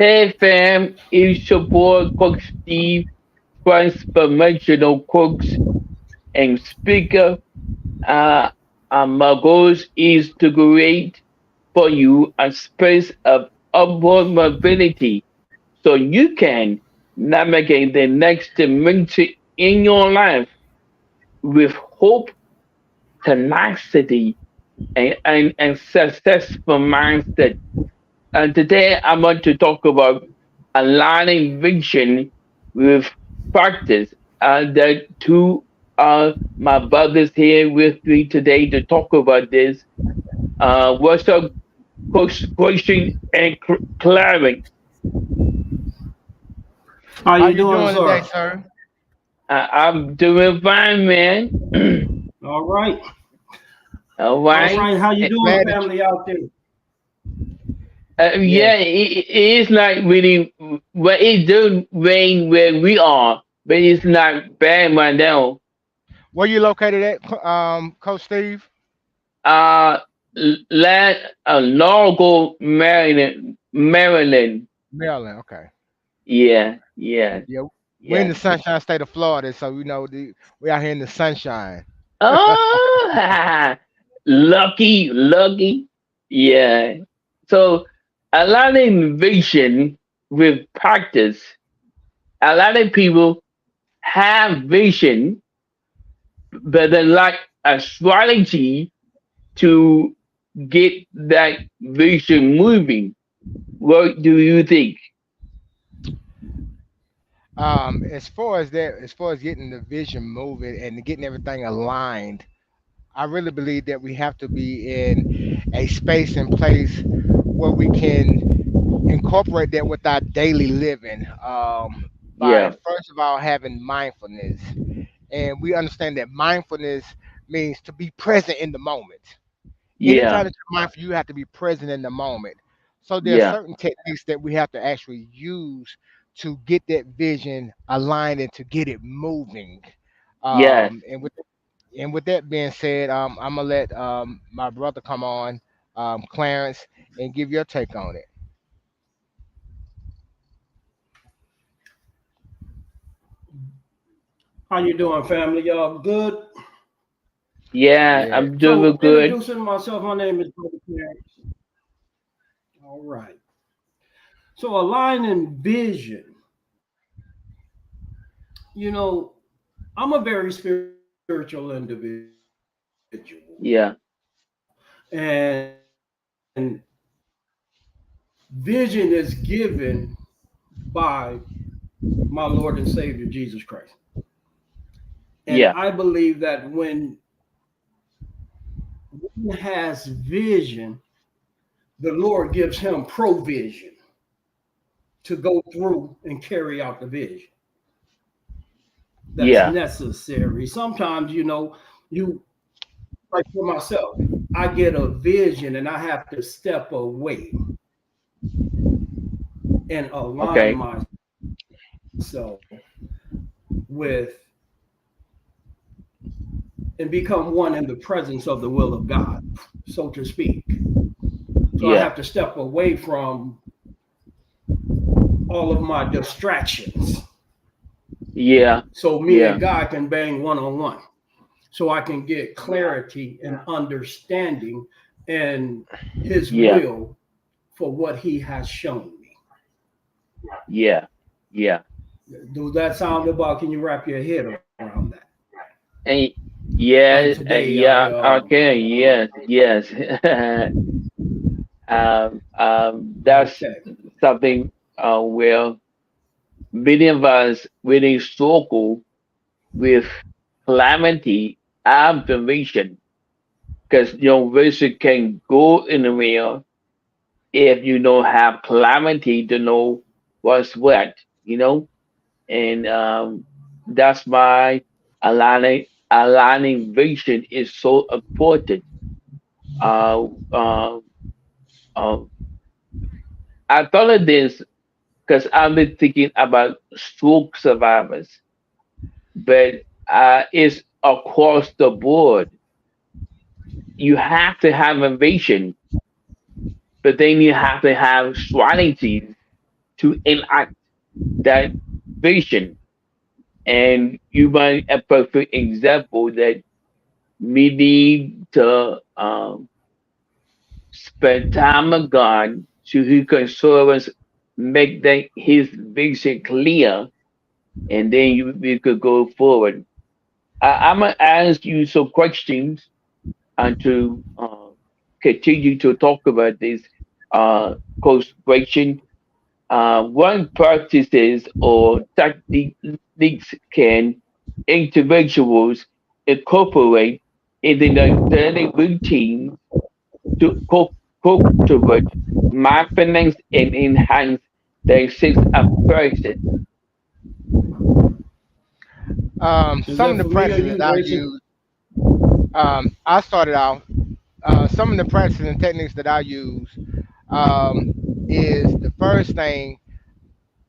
Hey fam, it's your boy Coach Steve, transformational coach and speaker. Uh, my goal is to create for you a space of upward mobility so you can navigate the next dimension in your life with hope, tenacity, and successful mindset. And today I want to talk about aligning vision with practice. And the two are my brothers here with me today to talk about this. What's up, Coach Question and Clarence? How How you you doing, doing today, sir? sir? I'm doing fine, man. All right. All All right. right. How you doing, Glad that you, family out there? Yeah, yes. it is not really, well, it does rain where we are, but it's not bad right now. Where you located at, Coach Steve? Uh, Largo, Maryland, Maryland. Maryland. Okay. Yeah, yeah, Yeah, we're in yeah. the sunshine state of Florida, so we out here in the sunshine. Oh, lucky, lucky. Yeah. So a lot of vision with practice. A lot of people have vision, but they lack a strategy to get that vision moving. What do you think? As far as getting the vision moving and getting everything aligned, I really believe that we have to be in a space and place where we can incorporate that with our daily living. By Yeah, first of all having mindfulness, and we understand that mindfulness means to be present in the moment. yeah, Anytime that you're mindful, you have to be present in the moment. So there are yeah, certain techniques that we have to actually use to get that vision aligned and to get it moving. yes. And with that being said, I'm gonna let my brother come on, Clarence, and give your take on it. How you doing, family? Y'all good? Yeah, Yeah. I'm doing So, good. introducing myself, my name is Brother Clarence. All right. So, aligning vision. You know, I'm a very spiritual individual, Yeah, and vision is given by my Lord and Savior Jesus Christ. And yeah, I believe that when one has vision, the Lord gives him provision to go through and carry out the vision that's yeah, necessary. Sometimes, you like for myself, I get a vision and I have to step away and align okay. myself with and become one in the presence of the will of God, so to speak. So I Yeah, have to step away from all of my distractions yeah, so me yeah, and God can bang one on one. So I can get clarity and understanding and his yeah, will for what he has shown me. yeah, yeah. Does that sound about? Can you wrap your head around that? And And yes, today, yeah, okay, yes, yes. That's okay, something where many of us really struggle with calamity observation because vision can go in the real if you don't have calamity to know what's what, you know, and that's why aligning vision is so important. Uh, uh, uh, I thought of this because I've been thinking about stroke survivors, but it's across the board. You have to have a vision, but then you have to have strategies to enact that vision. And you might a perfect example that we need to spend time with God so He can show us, make His vision clear, and then we could go forward. I'm gonna ask you some questions and to continue to talk about this consecration. What practices or techniques can individuals incorporate in their daily routine to cultivate mindfulness and enhance their sense of person? Is Some that of the for me or practices you, that I Jason? use, I started out. Some of the practices and techniques that I use um, is the first thing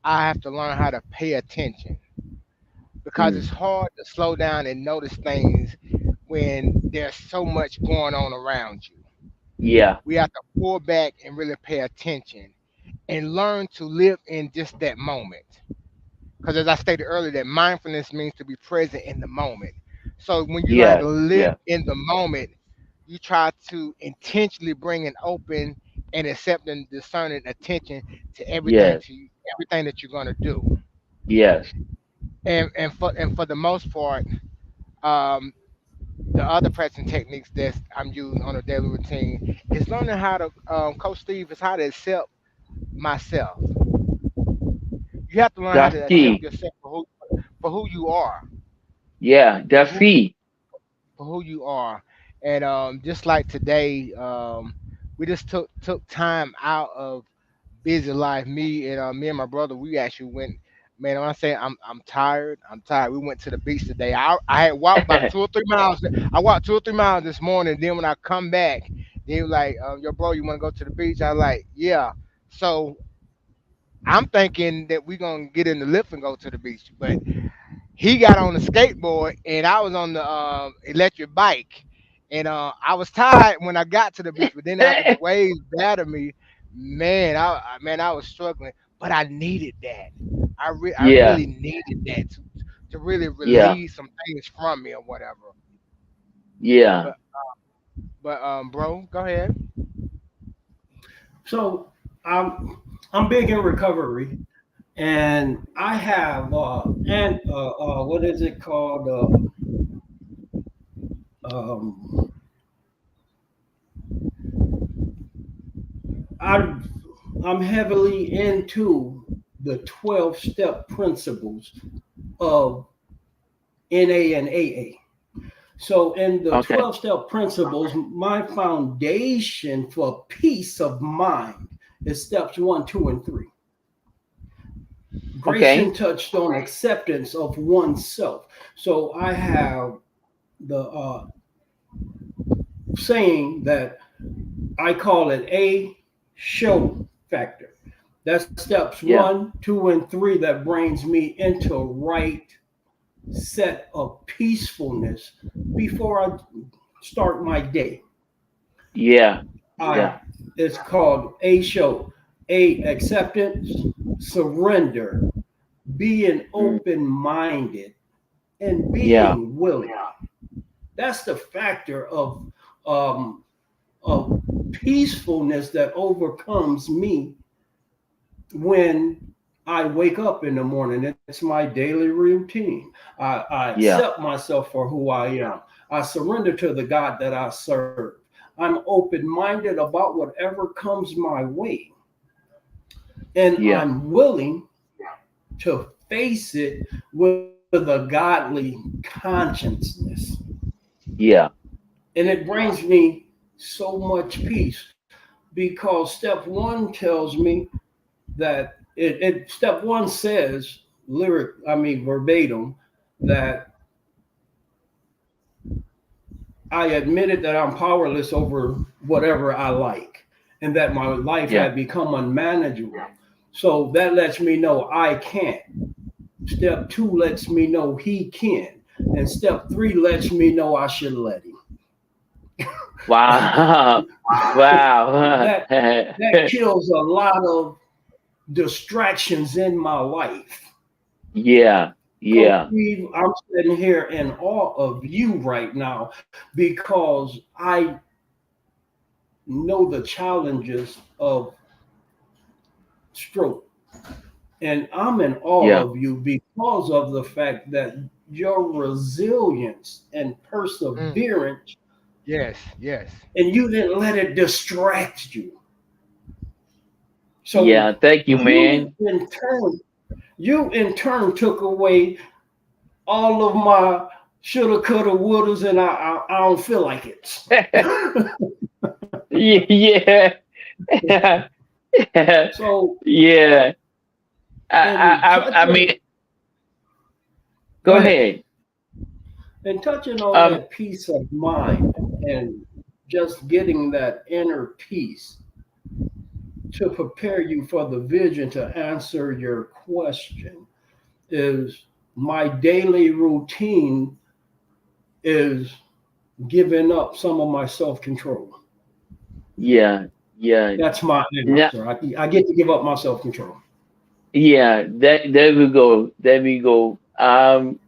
I have to learn how to pay attention because it's Mm, hard to slow down and notice things when there's so much going on around you. yeah, We have to pull back and really pay attention and learn to live in just that moment. Because as I stated earlier, that mindfulness means to be present in the moment. So when you learn how yeah, to live yeah, in the moment, you try to intentionally bring an open and accepting, discerning attention to everything yes, to you, everything that you're gonna do. yes. And for the most part, um, the other practicing techniques that I'm using on a daily routine is learning how to, Coach Steve, is how to accept myself. You have to learn how That's to accept key. yourself for who you are, Yeah, for that's who key. for who you are. And just like today, we just took time out of busy life. Me and my brother, we actually went. Man, when I say I'm tired, I'm tired. We went to the beach today. I had walked about 2 or 3 miles. I walked 2 or 3 miles this morning. Then when I come back, they were like, "Yo, bro, you want to go to the beach?" I was like, "Yeah." So I'm thinking that we're gonna get in the lift and go to the beach, but he got on the skateboard and I was on the electric bike. And I was tired when I got to the beach, but then after the waves battered me, man, I was struggling. But I needed that. I Yeah, really needed that to really yeah, release some things from me or whatever. yeah. But bro, go ahead. So I'm big in recovery, and I have and what is it called? Um, I I'm heavily into the 12-step principles of NA and AA. So, in the Okay, 12-step principles, my foundation for peace of mind is steps one, two, and three. okay. Grayson touched on acceptance of oneself. So, I have the saying that I call it a show factor. That's steps Yeah, one, two, and three that brings me into right set of peacefulness before I start my day. yeah, yeah. I It's called a show, a acceptance, surrender, being Mm, open minded, and yeah, being willing. That's the factor um, of peacefulness that overcomes me when I wake up in the morning. It's my daily routine. I yeah, accept myself for who I am. I surrender to the God that I serve. I'm open minded about whatever comes my way. And yeah, I'm willing to face it with a godly consciousness. yeah, And it brings me so much peace because step one tells me that step one says verbatim that I admitted that I'm powerless over whatever I like and that my life yeah, had become unmanageable. So that lets me know I can't. Step two lets me know he can. And step three lets me know I should let him. wow, wow. that that kills a lot of distractions in my life. Yeah. Coach Yeah. Steve, I'm sitting here in awe of you right now because I know the challenges of stroke. And I'm in awe Yeah. of you because of the fact that your resilience and Mm, perseverance, yes, yes. and you didn't let it distract you. So Yeah. Thank you, you man. in turn, you in turn took away all of my shoulda, coulda, wouldas, and I don't feel like it. Yeah. So Yeah. in I mean, touching, go go ahead. ahead. And touching on Um, that peace of mind and just getting that inner peace to prepare you for the vision to answer your question is my daily routine is giving up some of my self-control. yeah. Yeah. That's my Now, answer. I get to give up my self-control. yeah. That there we go. There we go.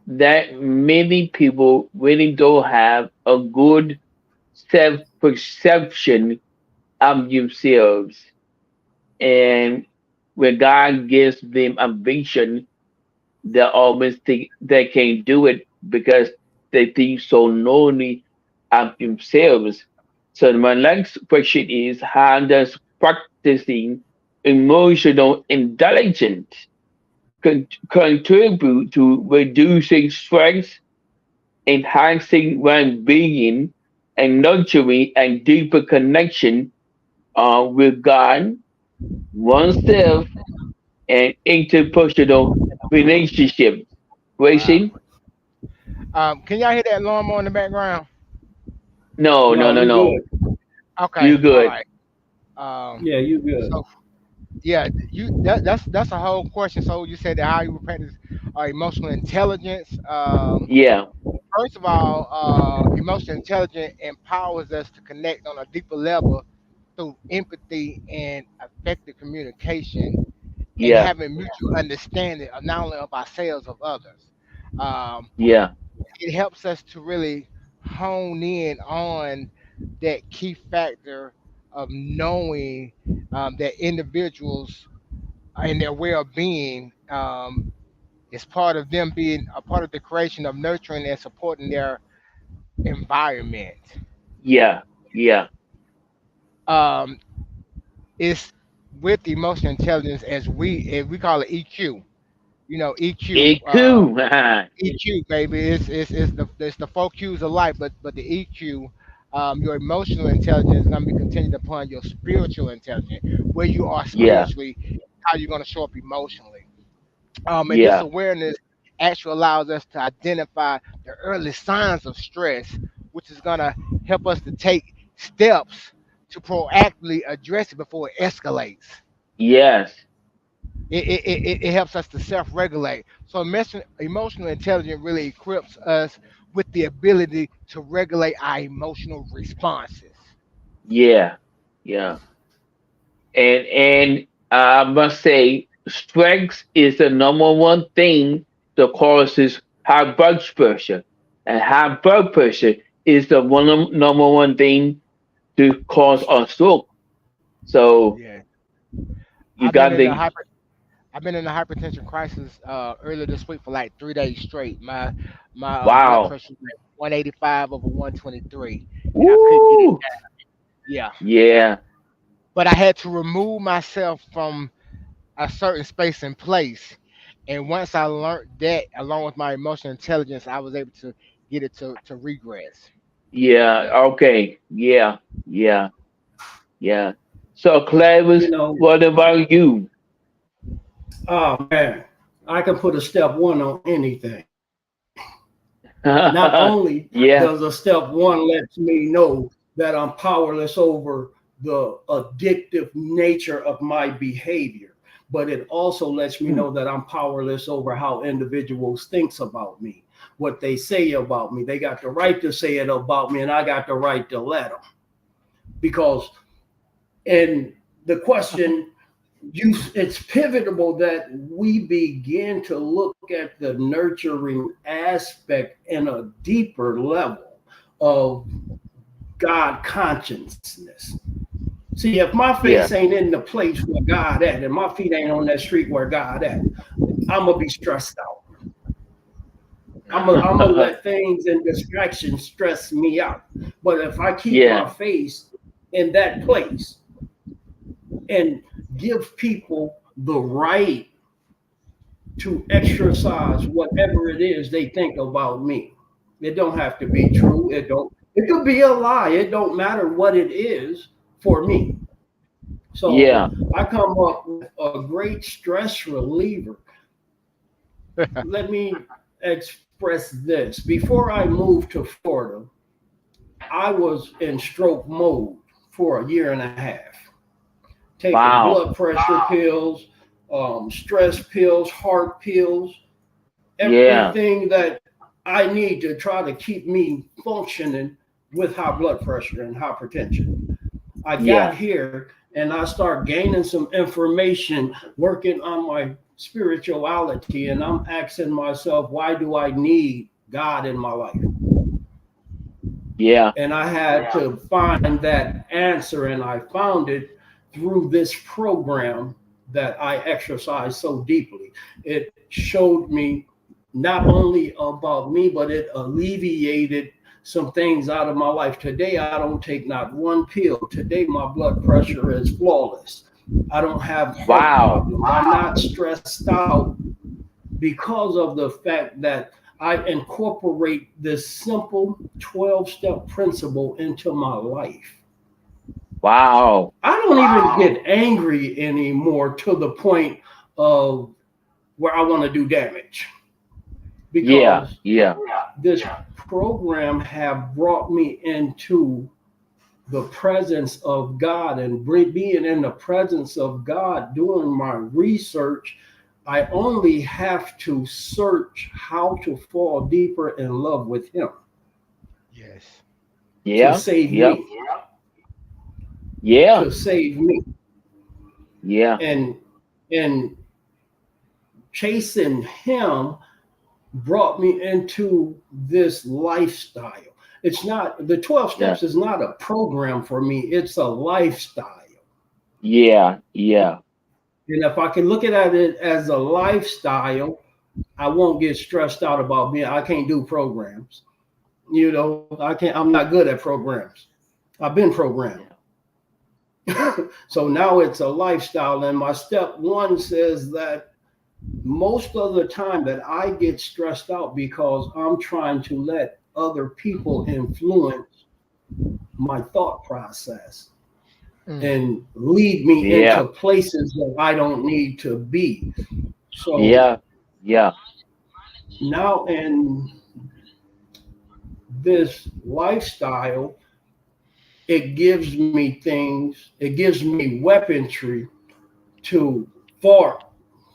That many people really don't have a good self perception of themselves, and when God gives them a vision, they always think they can do it because they think so lonely of themselves. So my next question is, how does practicing emotional intelligence contribute to reducing stress, enhancing well-being, and nurturing a deeper connection with God, oneself, and interpersonal relationships? Wow. Racing? Can y'all hear that lawnmower in the background? No, no, No, no, you no. good. You Okay, all good. right. Um, Yeah, you good. so yeah, that's a whole question. So you said that how you would practice emotional intelligence. Yeah, First of all, emotional intelligence empowers us to connect on a deeper level through empathy and effective communication and yeah, having mutual understanding of not only of ourselves of others. Um, yeah, it helps us to really hone in on that key factor of knowing that individuals and their well-being is part of them being a part of the creation of nurturing and supporting their environment. yeah, yeah. Um, it's with emotional intelligence as we call it EQ. You know, EQ. EQ. EQ, baby, it's the four Qs of life, but the EQ, your emotional intelligence is going to be contingent upon your spiritual intelligence, where you are Yeah, spiritually, how you're going to show up emotionally. And this yeah, awareness actually allows us to identify the early signs of stress, which is going to help us to take steps to proactively address it before it escalates. yes, It helps us to self-regulate. So emotional intelligence really equips us with the ability to regulate our emotional responses. yeah, yeah. And I must say, stress is the number one thing that causes high blood pressure, and high blood pressure is the number one thing to cause a stroke. So Yeah, you I've been got in the the hyper. I've been in a hypertension crisis earlier this week for like 3 days straight. My blood wow. pressure was at 185 over 123, and I couldn't get it Woo! down. Yeah, Yeah, but I had to remove myself from a certain space and place. And once I learned that, along with my emotional intelligence, I was able to get it to regress. yeah, okay, yeah, yeah, yeah. So, You Clavis, know, what about you? oh man, I can put a step one on anything. Not only Yeah, does a step one let me know that I'm powerless over the addictive nature of my behavior, but it also lets me know that I'm powerless over how individuals thinks about me, what they say about me. They got the right to say it about me, and I got the right to let them. Because, and the question, it's pivotal that we begin to look at the nurturing aspect in a deeper level of God consciousness. See, if my Yeah. face ain't in the place where God at, and my feet ain't on that street where God at, I'm gonna be stressed out. I'm gonna let things and distractions stress me out. But if I keep my Yeah. face in that place and give people the right to exercise whatever it is they think about me. It don't have to be true. It could be a lie. It don't matter what it is for me. So Yeah. I come up with a great stress reliever. Let me express this. Before I moved to Florida, I was in stroke mode for a year and a half, taking Wow. blood pressure pills, stress pills, heart pills, Yeah. everything that I need to try to keep me functioning with high blood pressure and hypertension. I got Yeah. here and I start gaining some information, working on my spirituality, and I'm asking myself, why do I need God in my life? Yeah. And I had to find that answer, and I found it through this program that I exercise so deeply. It showed me not only about me, but it alleviated some things out of my life. Today, I don't take not one pill. Today, my blood pressure is flawless. I don't have heart Wow. problems. I'm not stressed out because of the fact that I incorporate this simple 12-step principle into my life. Wow. I don't even get angry anymore to the point of where I want to do damage, Yeah. because Yeah. this program have brought me into the presence of God, and being in the presence of God, doing my research, I only have to search how to fall deeper in love with Him Yes. to Yeah. save Yeah. me, Yeah. to save me. Yeah. And and chasing Him brought me into this lifestyle. It's not, the 12 Yeah. steps is not a program for me, it's a lifestyle. Yeah. Yeah. And if I can look at it as a lifestyle, I won't get stressed out about being, I can't do programs. I can't, I'm not good at programs. I've been programmed. Yeah. So now it's a lifestyle. And my step one says that most of the time that I get stressed out because I'm trying to let other people influence my thought process Mm. and lead me Yeah. into places that I don't need to be. So Yeah. Yeah. now in this lifestyle, it gives me things, it gives me weaponry to thwart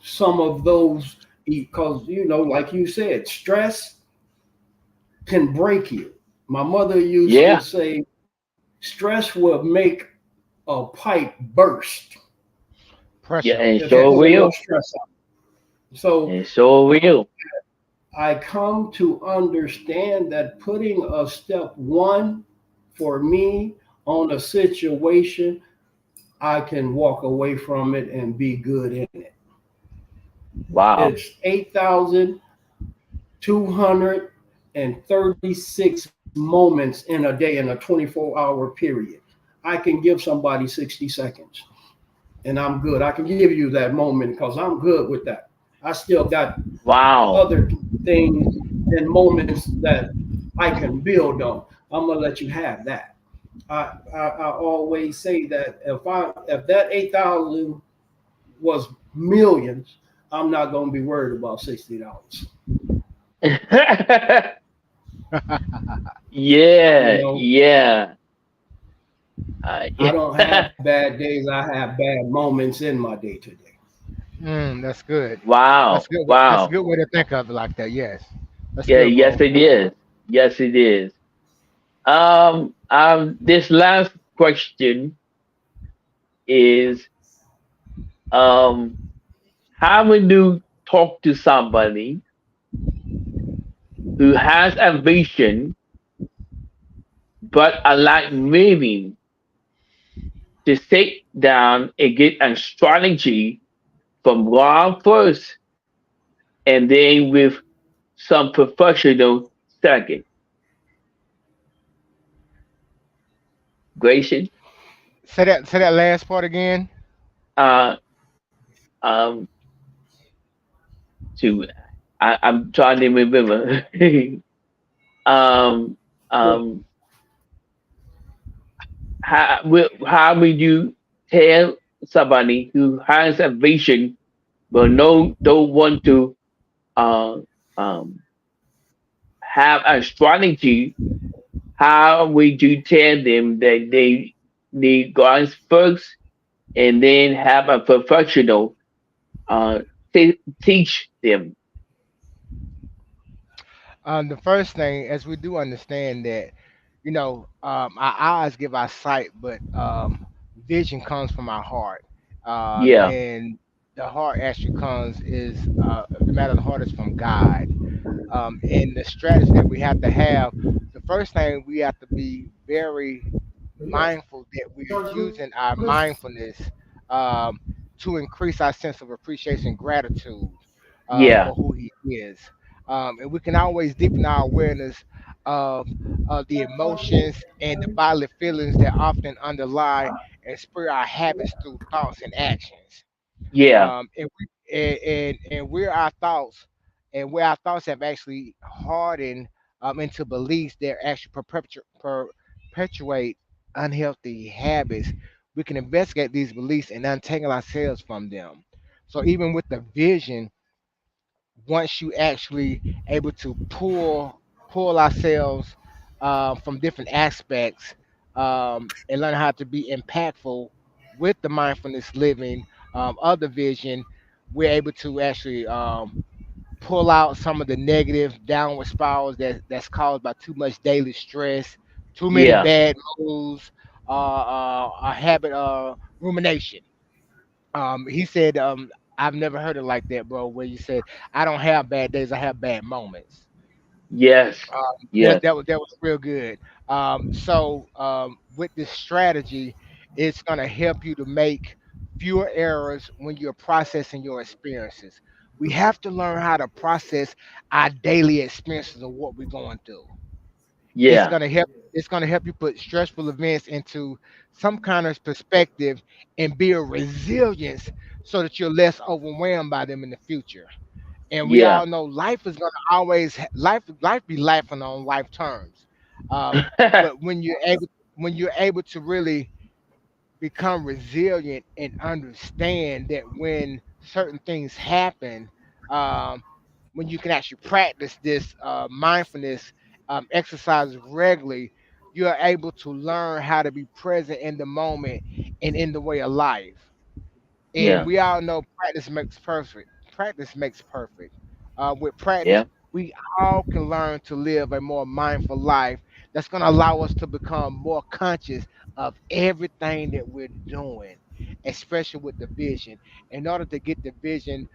some of those, because, like you said, stress can break you. My mother used to Yeah. say, stress will make a pipe burst Yeah. Pressure. And if you so put Yes. enough will. stress on it. So And so will. I come to understand that putting a step one for me on a situation, I can walk away from it and be good in it. Wow. It's 8,236 moments in a day in a 24-hour period. I can give somebody 60 seconds and I'm good. I can give you that moment because I'm good with that. I still got Wow. other things and moments that I can build on. I'm gonna let you have that. I always say that if that 8,000 was millions, I'm not gonna be worried about $60. You Yeah. know, Yeah. I don't have Yeah. bad days. I have bad moments in my day to day. That's good. That's Wow. good. That's a Wow. good way to think of it like that. Yes. That's Yeah. good, Yes, bro. it is. Yes, it is. This last question is, Um, how would you talk to somebody who has a vision but a lack meaning to sit down and get a strategy from God first and then with some professional second? Grayson, Say that last part again. uh, um, to I'm trying to remember. um, um, how would you tell somebody who has a vision but no don't want to uh, um, have a strategy? How would you tell them that they need God's first and then have a professional uh, teach them? The first thing, as we do understand that, our eyes give our sight, but vision comes from our heart, Yeah, and the heart actually comes is the matter of the heart is from God. And the strategy that we have to have, the first thing we have to be very mindful that we're using our mindfulness um, to increase our sense of appreciation, gratitude yeah, for who He is, and we can always deepen our awareness of the emotions and the bodily feelings that often underlie and spur our habits through thoughts and actions. yeah, And where our thoughts have actually hardened into beliefs that actually perpetuate unhealthy habits, we can investigate these beliefs and untangle ourselves from them. So even with the vision, once you actually able to pull ourselves from different aspects and learn how to be impactful with the mindfulness living of the vision, we're able to actually pull out some of the negative downward spirals that's caused by too much daily stress, too many yeah, bad moods, a habit of rumination. He said, I've never heard it like that, bro, where you said, I don't have bad days, I have bad moments. yes, That yes, that was real good. So with this strategy, it's gonna help you to make fewer errors when you're processing your experiences. We have to learn how to process our daily experiences of what we're going through. It's yeah, gonna help. It's gonna help you put stressful events into some kind of perspective and build resilience so that you're less overwhelmed by them in the future. And we yeah, all know life is gonna always life be life on life terms. Um, but when you're able to really become resilient and understand that when certain things happen, um, when you can actually practice this mindfulness exercise regularly, you're able to learn how to be present in the moment and in the way of life. And yeah, we all know practice makes perfect. Practice makes perfect. With practice, yeah, we all can learn to live a more mindful life that's going to allow us to become more conscious of everything that we're doing, especially with the vision. In order to get the vision,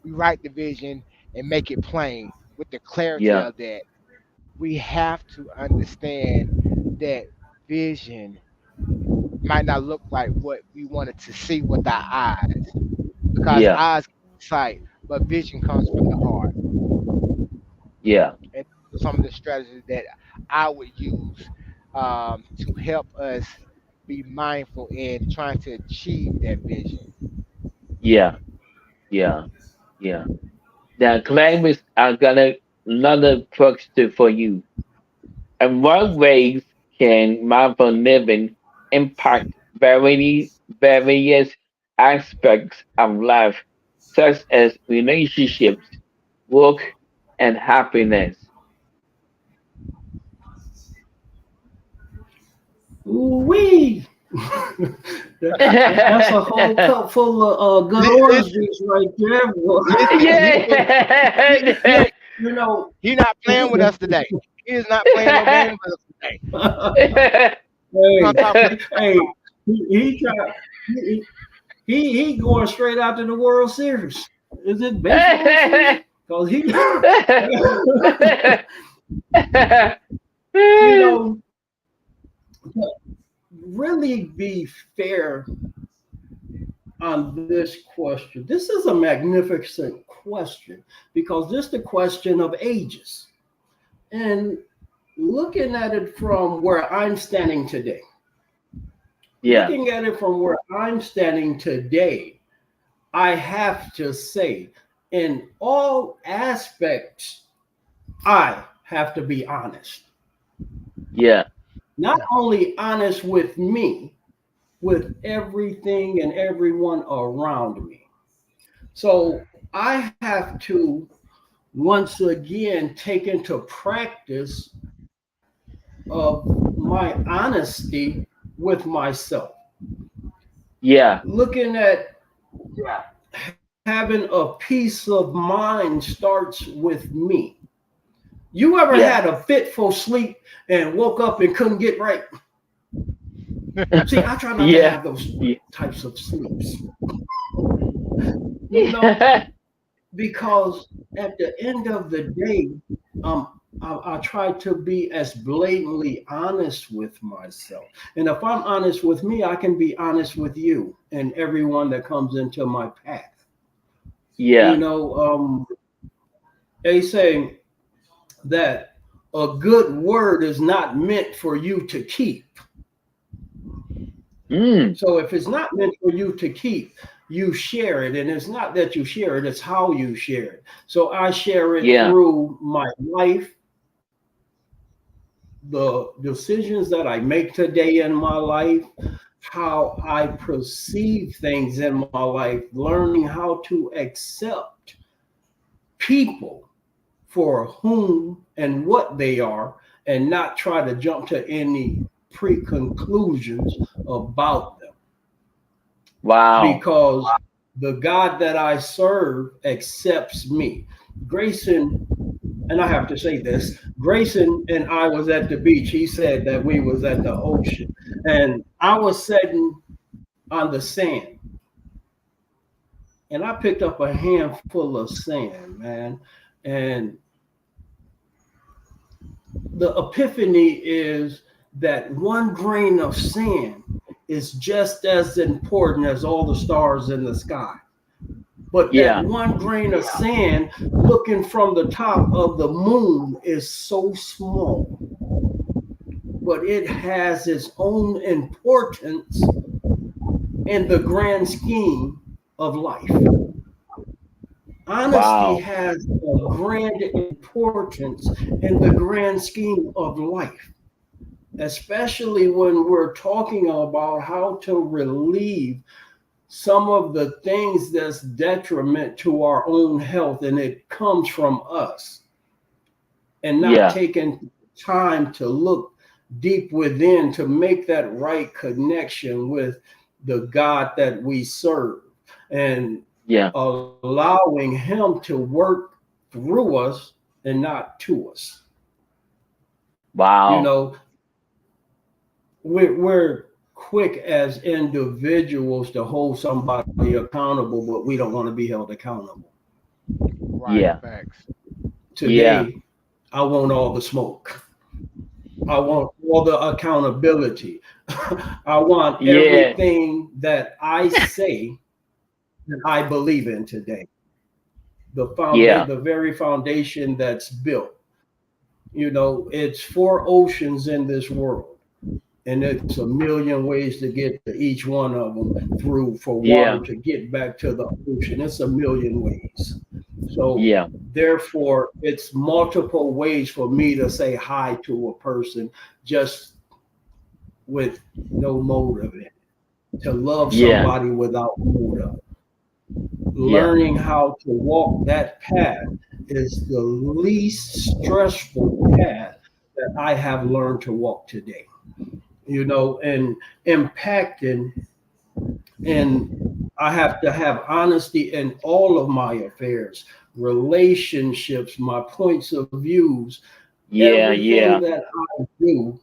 we write the vision and make it plain with the clarity yeah, of that. We have to understand that vision might not look like what we wanted to see with our eyes because yeah, eyes can sight, but vision comes from the heart. yeah, And those are some of the strategies that I would use to help us be mindful in trying to achieve that vision. yeah, yeah, yeah. Now, claimants are gonna another question for you. In what ways can mindful living impact various aspects of life, such as relationships, work, and happiness? Ooh wee. That's a whole cup full of good Listen, orange juice right there, boy. listen, Yeah. You know, he not playing with us today. He is not playing no games with us today. hey, We're gonna talk. hey, he tried. He going straight out to the World Series. Is it baseball season? Because he, you know, to really be fair on this question. This is a magnificent question because this is the question of ages. And looking at it from where I'm standing today, Yeah, looking at it from where I'm standing today, I have to say, in all aspects, I have to be honest. yeah, Not only honest with me, with everything and everyone around me. So I have to once again take into practice of my honesty with myself. yeah, Looking at having a peace of mind starts with me. You ever yeah, had a fitful sleep and woke up and couldn't get right? See, I try not to yeah, have those yeah. types of sleeps, you know, because at the end of the day, I try to be as blatantly honest with myself. And if I'm honest with me, I can be honest with you and everyone that comes into my path. You Yeah. know, they say that a good word is not meant for you to keep. Mm, So if it's not meant for you to keep, you share it. And it's not that you share it, it's how you share it. So I share it yeah, through my life, the decisions that I make today in my life, how I perceive things in my life, learning how to accept people for whom and what they are, and not try to jump to any pre-conclusions about them. wow. Because the God that I serve accepts me. Grayson, and I have to say this, Grayson and I was at the beach. He said that we was at the ocean. And I was sitting on the sand. And I picked up a handful of sand, man. And the epiphany is that one grain of sand is just as important as all the stars in the sky. But that Yeah, one grain of sand looking from the top of the moon is so small, but it has its own importance in the grand scheme of life. Honesty wow. has a grand importance in the grand scheme of life, especially when we're talking about how to relieve some of the things that's detriment to our own health, and it comes from us, and not Yeah, taking time to look deep within to make that right connection with the God that we serve, and yeah. allowing him to work through us and not to us. You Wow. know, we're quick as individuals to hold somebody accountable, but we don't want to be held accountable. Right, Yeah, facts. yeah, Today, I want all the smoke. I want all the accountability. I want yeah, everything that I say that I believe in today. yeah, The very foundation that's built. You know, it's four oceans in this world, and it's a million ways to get to each one of them through for water yeah, to get back to the ocean. It's a million ways. So yeah, therefore, it's multiple ways for me to say hi to a person just with no motive in it. To love yeah, somebody without motive. yeah. Learning how to walk that path is the least stressful path that I have learned to walk today. You know, and impacting, and I have to have honesty in all of my affairs, relationships, my points of views, Yeah, everything yeah, that I do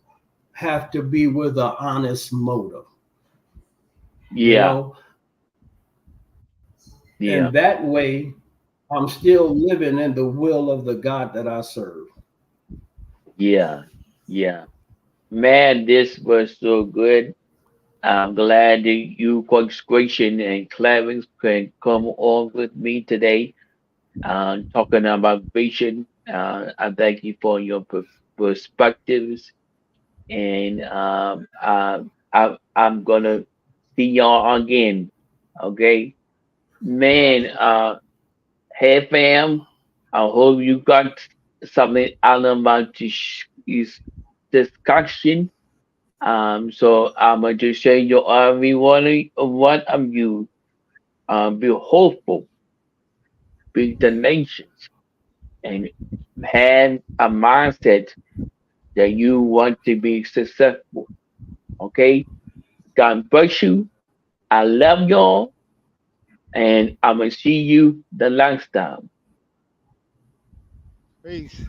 have to be with an honest motive. You yeah. know, Yeah. And that way, I'm still living in the will of the God that I serve. Yeah. Yeah. Man, this was so good. I'm glad that you, Consecration and Clarence, can come on with me today, talking about vision. I thank you for your perspectives, and I'm gonna see y'all again. Okay, man. Hey, fam. I hope you got something out about this discussion. So I'm going to say to every one of you, be hopeful, be tenacious, and have a mindset that you want to be successful. Okay? God bless you. I love y'all, and I'm going to see you the next time. Peace.